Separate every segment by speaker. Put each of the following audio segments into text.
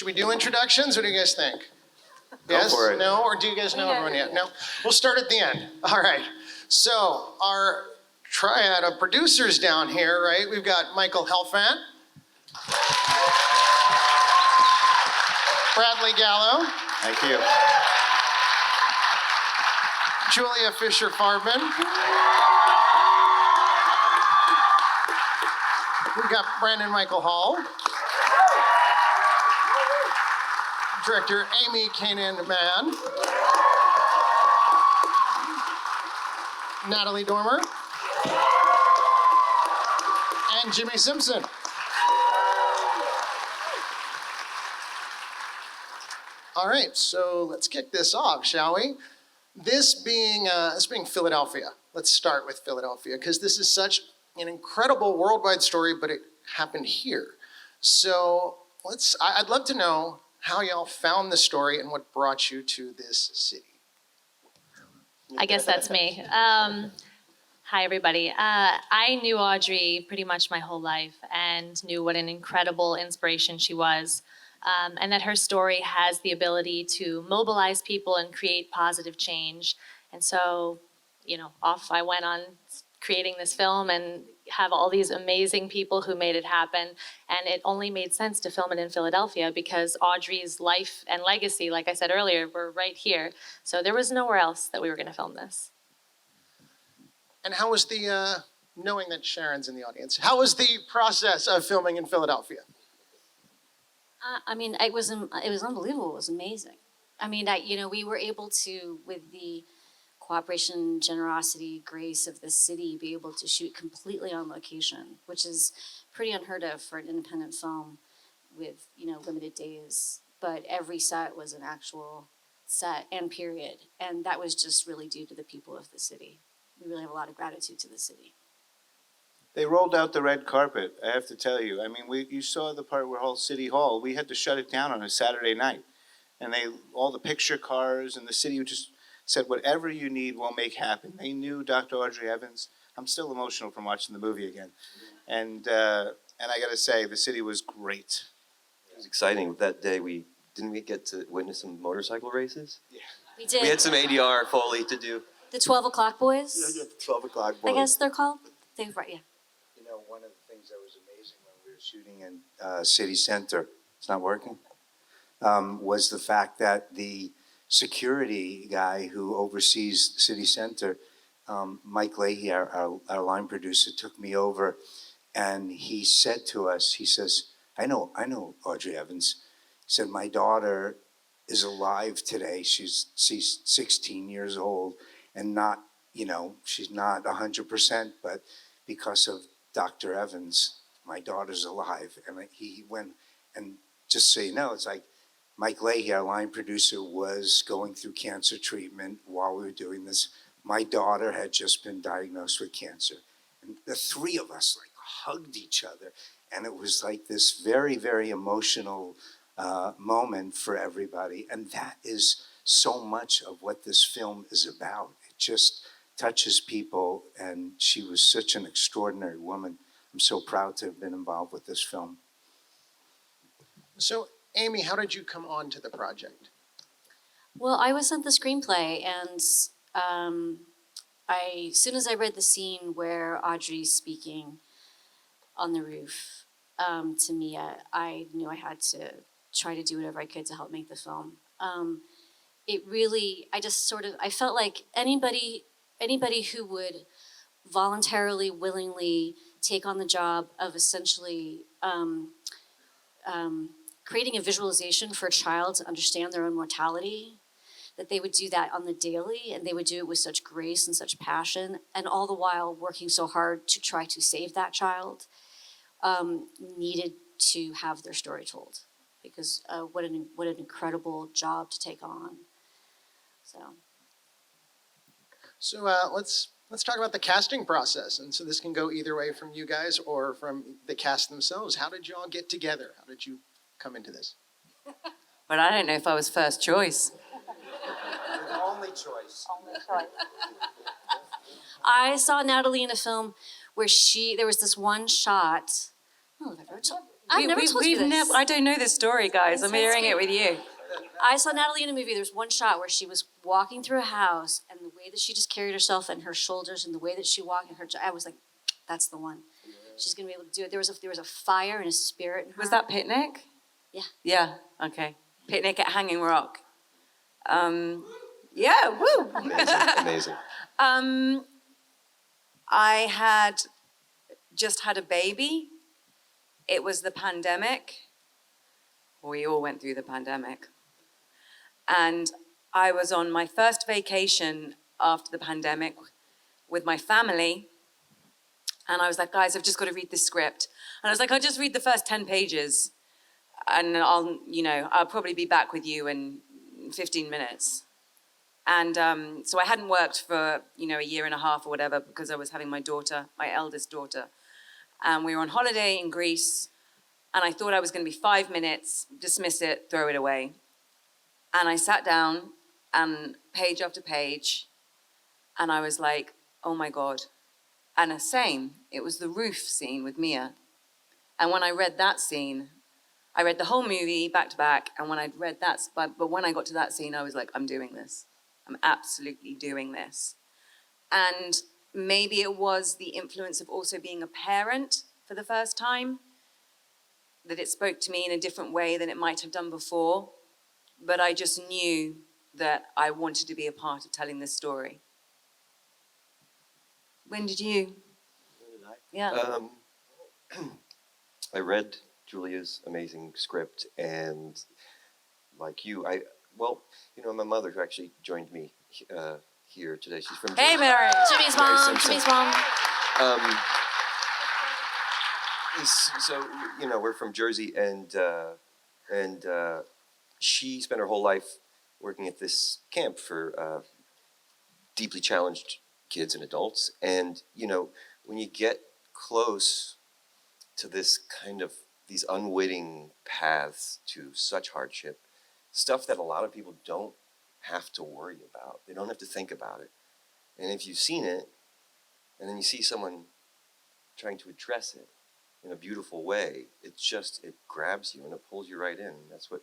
Speaker 1: Should we do introductions? What do you guys think? Yes?
Speaker 2: Go for it.
Speaker 1: No? Or do you guys know everyone yet? No? We'll start at the end. All right. So our triad of producers down here, right? We've got Michael Helfant, Bradley Gallo,
Speaker 2: Thank you.
Speaker 1: Julia Fisher Farbman. We've got Brandon Micheal Hall. Director Ami Canaan Mann. Natalie Dormer. And Jimmi Simpson. All right, so let's kick this off, shall we? This being Philadelphia. Let's start with Philadelphia, because this is such an incredible worldwide story, but it happened here. So I'd love to know how y'all found the story and what brought you to this city.
Speaker 3: I guess that's me. Hi, everybody. I knew Audrey pretty much my whole life and knew what an incredible inspiration she was, and that her story has the ability to mobilize people and create positive change. And so, off I went on creating this film and have all these amazing people who made it happen. And it only made sense to film it in Philadelphia because Audrey's life and legacy, like I said earlier, were right here. So there was nowhere else that we were going to film this.
Speaker 1: And how was the, knowing that Sharon's in the audience, how was the process of filming in Philadelphia?
Speaker 4: It was unbelievable. It was amazing. We were able to, with the cooperation, generosity, grace of the city, be able to shoot completely on location, which is pretty unheard of for an independent film with, limited days. But every set was an actual set and period. And that was just really due to the people of the city. We really have a lot of gratitude to the city.
Speaker 2: They rolled out the red carpet, I have to tell you. You saw the part where City Hall, we had to shut it down on a Saturday night. And all the picture cars and the city just said, whatever you need, we'll make happen. They knew Dr. Audrey Evans. I'm still emotional from watching the movie again. And I got to say, the city was great.
Speaker 5: It was exciting. That day, didn't we get to witness some motorcycle races?
Speaker 2: Yeah.
Speaker 4: We did.
Speaker 5: We had some ADR Foley to do.
Speaker 4: The 12 o'clock boys?
Speaker 2: Yeah, the 12 o'clock boys.
Speaker 4: I guess they're called? Yeah.
Speaker 2: One of the things that was amazing when we were shooting in City Center, it's not working, was the fact that the security guy who oversees City Center, Mike Leahy, our line producer, took me over and he said to us, he says, I know Audrey Evans. He said, my daughter is alive today. She's 16 years old and not, she's not 100%, but because of Dr. Evans, my daughter's alive. And he went, and just so you know, it's like Mike Leahy, our line producer, was going through cancer treatment while we were doing this. My daughter had just been diagnosed with cancer. And the three of us hugged each other. And it was like this very, very emotional moment for everybody. And that is so much of what this film is about. It just touches people, and she was such an extraordinary woman. I'm so proud to have been involved with this film.
Speaker 1: So, Amy, how did you come on to the project?
Speaker 4: Well, I was sent the screenplay, and as soon as I read the scene where Audrey's speaking on the roof to Mia, I knew I had to try to do whatever I could to help make the film. I felt like anybody who would voluntarily, willingly take on the job of essentially creating a visualization for a child to understand their own mortality, that they would do that on the daily, and they would do it with such grace and such passion, and all the while working so hard to try to save that child, needed to have their story told. Because what an incredible job to take on.
Speaker 1: So let's talk about the casting process. And so this can go either way from you guys or from the cast themselves. How did you all get together? How did you come into this?
Speaker 6: But I don't know if I was first choice.
Speaker 2: Only choice.
Speaker 4: I saw Natalie in a film where there was this one shot. Oh, I've never told you this.
Speaker 6: I don't know this story, guys. I'm hearing it with you.
Speaker 4: I saw Natalie in a movie. There's one shot where she was walking through a house, and the way that she just carried herself and her shoulders, and the way that she walked, and I was like, that's the one. She's gonna be able to do it. There was a fire and a spirit in her.
Speaker 6: Was that Picnic?
Speaker 4: Yeah.
Speaker 6: Yeah. Okay. Picnic at Hanging Rock. Yeah. Woo.
Speaker 5: Amazing.
Speaker 6: I had just had a baby. It was the pandemic. We all went through the pandemic. And I was on my first vacation after the pandemic with my family. And I was like, guys, I've just got to read this script. And I was like, I'll just read the first 10 pages. And I'll probably be back with you in 15 minutes. And so I hadn't worked for, a year and a half or whatever because I was having my eldest daughter. And we were on holiday in Greece. And I thought I was going to be 5 minutes, dismiss it, throw it away. And I sat down and page after page. And I was like, oh my God. And it was the roof scene with Mia. And when I read that scene, I read the whole movie back to back. And when I'd read that, but when I got to that scene, I was like, I'm doing this. I'm absolutely doing this. And maybe it was the influence of also being a parent for the first time, that it spoke to me in a different way than it might have done before. But I just knew that I wanted to be a part of telling this story. When did you? Yeah.
Speaker 5: I read Julia's amazing script, and like you, my mother who actually joined me here today. She's from
Speaker 6: Hey, Mary.
Speaker 4: Jimmy's mom. Jimmy's mom.
Speaker 5: So we're from Jersey, and she spent her whole life working at this camp for deeply challenged kids and adults. And when you get close to these unwitting paths to such hardship, stuff that a lot of people don't have to worry about. They don't have to think about it. And if you've seen it, and then you see someone trying to address it in a beautiful way, it grabs you and it pulls you right in. That's what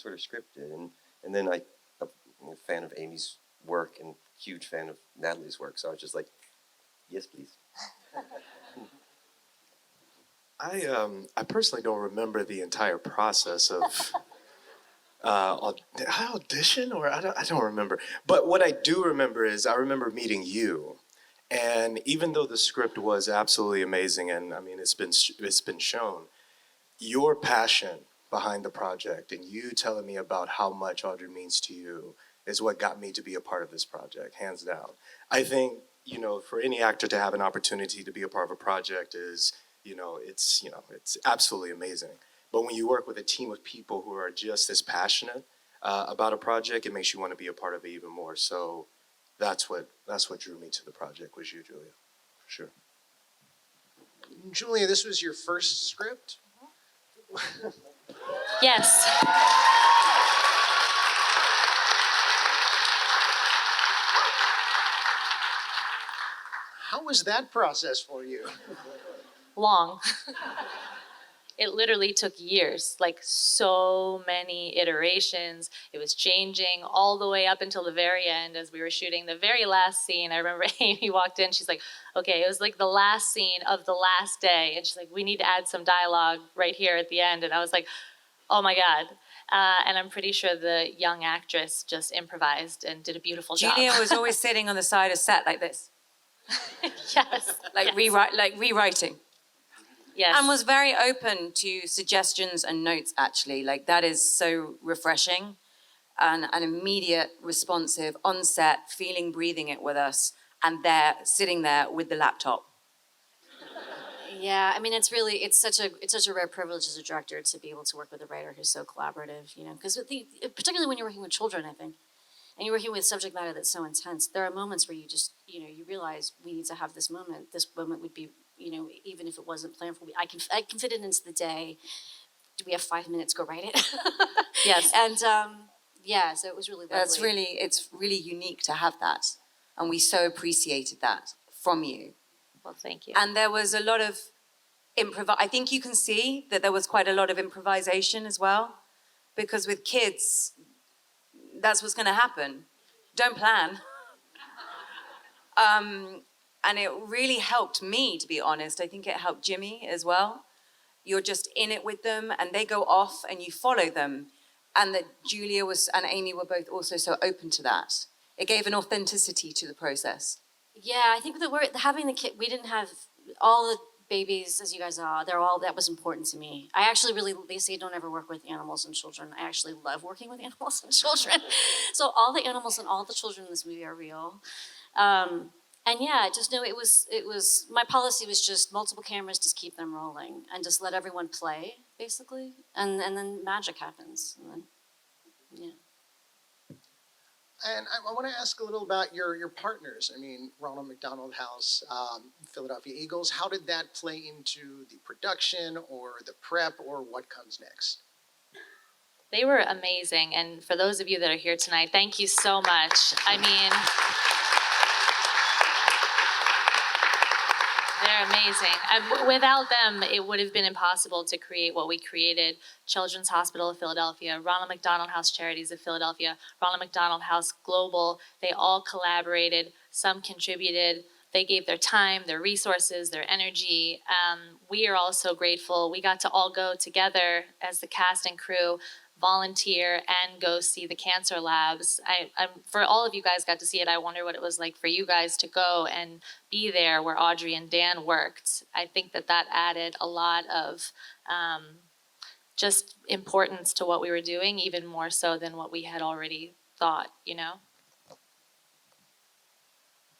Speaker 5: her script did. And then I'm a fan of Amy's work and huge fan of Natalie's work. So I was just like, yes, please.
Speaker 7: I personally don't remember the entire process of audition, or I don't remember. But what I do remember is I remember meeting you, and even though the script was absolutely amazing, and I mean it's been shown, your passion behind the project and you telling me about how much Audrey means to you is what got me to be a part of this project, hands down. I think for any actor to have an opportunity to be a part of a project is it's absolutely amazing. But when you work with a team of people who are just as passionate about a project, it makes you want to be a part of it even more. So that's what drew me to the project, was you, Julia, for sure.
Speaker 1: Julia, this was your first script?
Speaker 3: Yes.
Speaker 1: How was that process for you?
Speaker 3: Long. It literally took years, like so many iterations. It was changing all the way up until the very end as we were shooting the very last scene. I remember Amy walked in, she's like, okay, it was like the last scene of the last day. And she's like, we need to add some dialogue right here at the end. And I was like, oh my God. And I'm pretty sure the young actress just improvised and did a beautiful job.
Speaker 6: Julia was always sitting on the side of set like this.
Speaker 3: Yes.
Speaker 6: Like rewriting.
Speaker 3: Yes.
Speaker 6: And was very open to suggestions and notes, actually. Like, that is so refreshing and an immediate, responsive, on set, feeling, breathing it with us, and there, sitting there with the laptop.
Speaker 4: Yeah, I mean, it's such a rare privilege as a director to be able to work with a writer who's so collaborative, because particularly when you're working with children, I think, and you're working with subject matter that's so intense, there are moments where you just, you realize we need to have this moment. This moment would be, even if it wasn't planned for me, I can fit it into the day. Do we have 5 minutes? Go write it.
Speaker 3: Yes.
Speaker 4: And so it was really lovely.
Speaker 6: It's really unique to have that, and we so appreciated that from you.
Speaker 3: Well, thank you.
Speaker 6: And there was a lot of I think you can see that there was quite a lot of improvisation as well, because with kids, that's what's going to happen. Don't plan. And it really helped me, to be honest. I think it helped Jimmy as well. You're just in it with them, and they go off, and you follow them. And that Julia and Amy were both also so open to that. It gave an authenticity to the process.
Speaker 4: Yeah, I think that having the kid, we didn't have all the babies, as you guys saw, that was important to me. I actually they say don't ever work with animals and children. I actually love working with animals and children. So all the animals and all the children in this movie are real. And yeah, just know it was, my policy was just multiple cameras, just keep them rolling and just let everyone play, basically. And then magic happens. And then, yeah.
Speaker 1: And I want to ask a little about your partners. I mean, Ronald McDonald House, Philadelphia Eagles. How did that play into the production or the prep or what comes next?
Speaker 3: They were amazing. And for those of you that are here tonight, thank you so much. I mean, they're amazing. Without them, it would have been impossible to create what we created. Children's Hospital of Philadelphia, Ronald McDonald House Charities of Philadelphia, Ronald McDonald House Global. They all collaborated. Some contributed. They gave their time, their resources, their energy. We are all so grateful. We got to all go together as the cast and crew, volunteer and go see the cancer labs. For all of you guys got to see it, I wonder what it was like for you guys to go and be there where Audrey and Dan worked. I think that added a lot of just importance to what we were doing, even more so than what we had already thought, you know?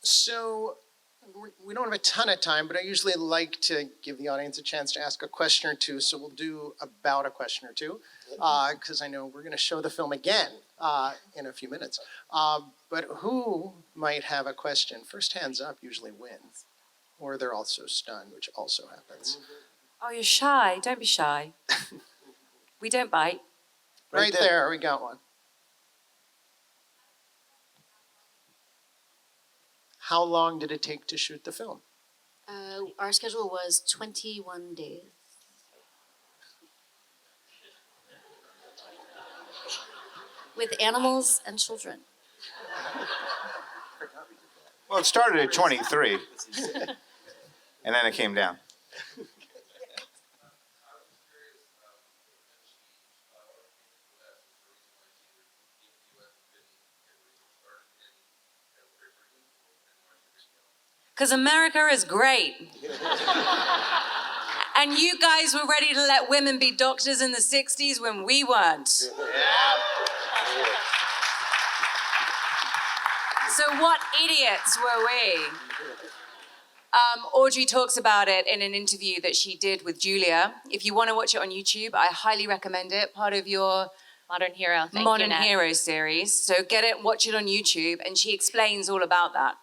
Speaker 1: So we don't have a ton of time, but I usually like to give the audience a chance to ask a question or two. So we'll do about a question or two, because I know we're going to show the film again in a few minutes. But who might have a question? First hands up usually wins, or they're also stunned, which also happens.
Speaker 6: Oh, you're shy. Don't be shy. We don't bite.
Speaker 1: Right there, we got one. How long did it take to shoot the film?
Speaker 4: Our schedule was 21 days. With animals and children.
Speaker 8: Well, it started at 23, and then it came down.
Speaker 6: Because America is great. And you guys were ready to let women be doctors in the 60s when we weren't. So what idiots were we? Audrey talks about it in an interview that she did with Julia. If you want to watch it on YouTube, I highly recommend it. Part of your
Speaker 3: Modern Hero. Thank you,
Speaker 6: Modern
Speaker 3: Nat.
Speaker 6: Hero series. So get it, watch it on YouTube, and she explains all about that.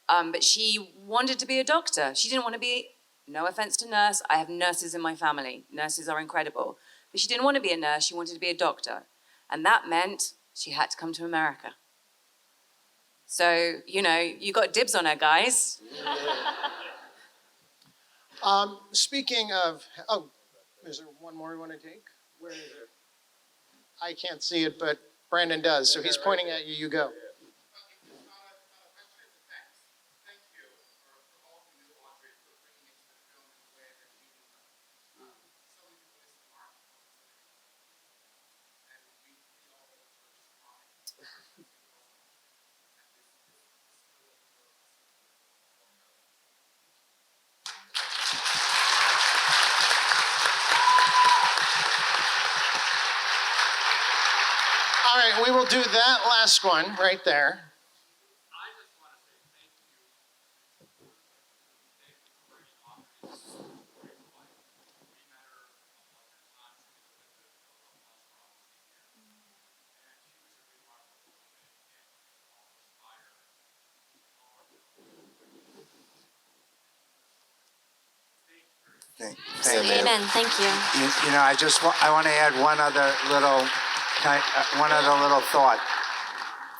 Speaker 6: But she wanted to be a doctor. She didn't want to be, no offense to nurse, I have nurses in my family. Nurses are incredible. But she didn't want to be a nurse, she wanted to be a doctor. And that meant she had to come to America. So, you know, you got dibs on her, guys.
Speaker 1: Speaking of, is there one more we want to take? Where is it? I can't see it, but Brandon does, so he's pointing at you. You go. All right, we will do that last one right there.
Speaker 2: Thank you.
Speaker 4: Amen. Thank you.
Speaker 2: You know, I want to add one other little thought.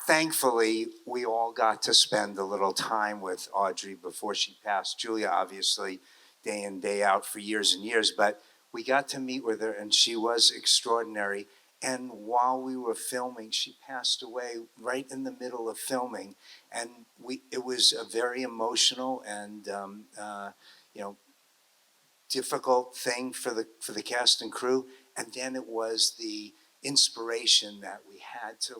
Speaker 2: Thankfully, we all got to spend a little time with Audrey before she passed. Julia obviously day in, day out for years and years. But we got to meet with her, and she was extraordinary. And while we were filming, she passed away right in the middle of filming. And it was a very emotional and, difficult thing for the cast and crew. And then it was the inspiration that we had to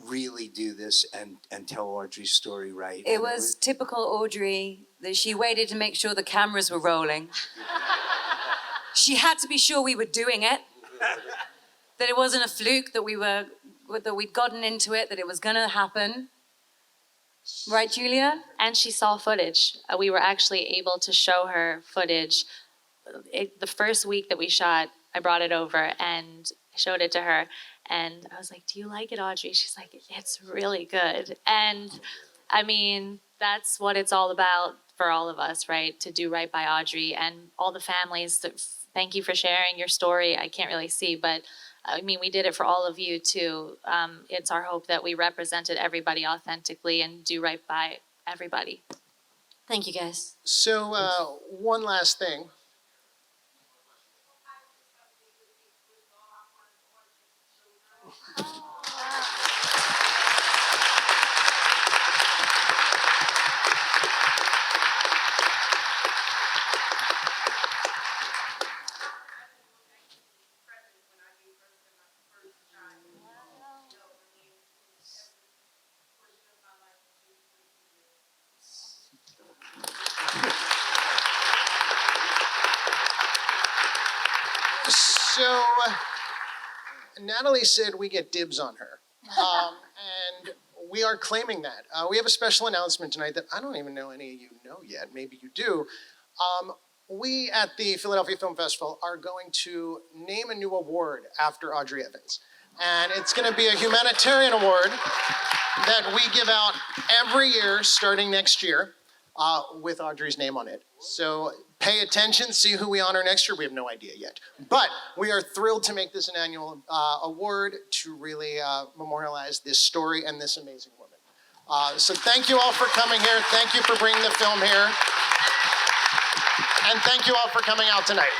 Speaker 2: really do this and tell Audrey's story right.
Speaker 6: It
Speaker 2: And
Speaker 6: was typical Audrey that she waited to make sure the cameras were rolling. She had to be sure we were doing it, that it wasn't a fluke, that we'd gotten into it, that it was gonna happen. Right, Julia?
Speaker 3: And she saw footage. We were actually able to show her footage. The first week that we shot, I brought it over and showed it to her. And I was like, "Do you like it, Audrey?" She's like, "It's really good." And I mean, that's what it's all about for all of us, right? To do right by Audrey and all the families. Thank you for sharing your story. I can't really see, but I mean, we did it for all of you too. It's our hope that we represented everybody authentically and do right by everybody.
Speaker 4: Thank you, guys.
Speaker 1: So one last thing. So Natalie said we get dibs on her. And we are claiming that. We have a special announcement tonight that I don't even know any of you know yet. Maybe you do. We at the Philadelphia Film Festival are going to name a new award after Audrey Evans. And it's going to be a humanitarian award that we give out every year starting next year with Audrey's name on it. So pay attention, see who we honor next year. We have no idea yet. But we are thrilled to make this an annual award to really memorialize this story and this amazing woman. So thank you all for coming here. Thank you for bringing the film here. And thank you all for coming out tonight.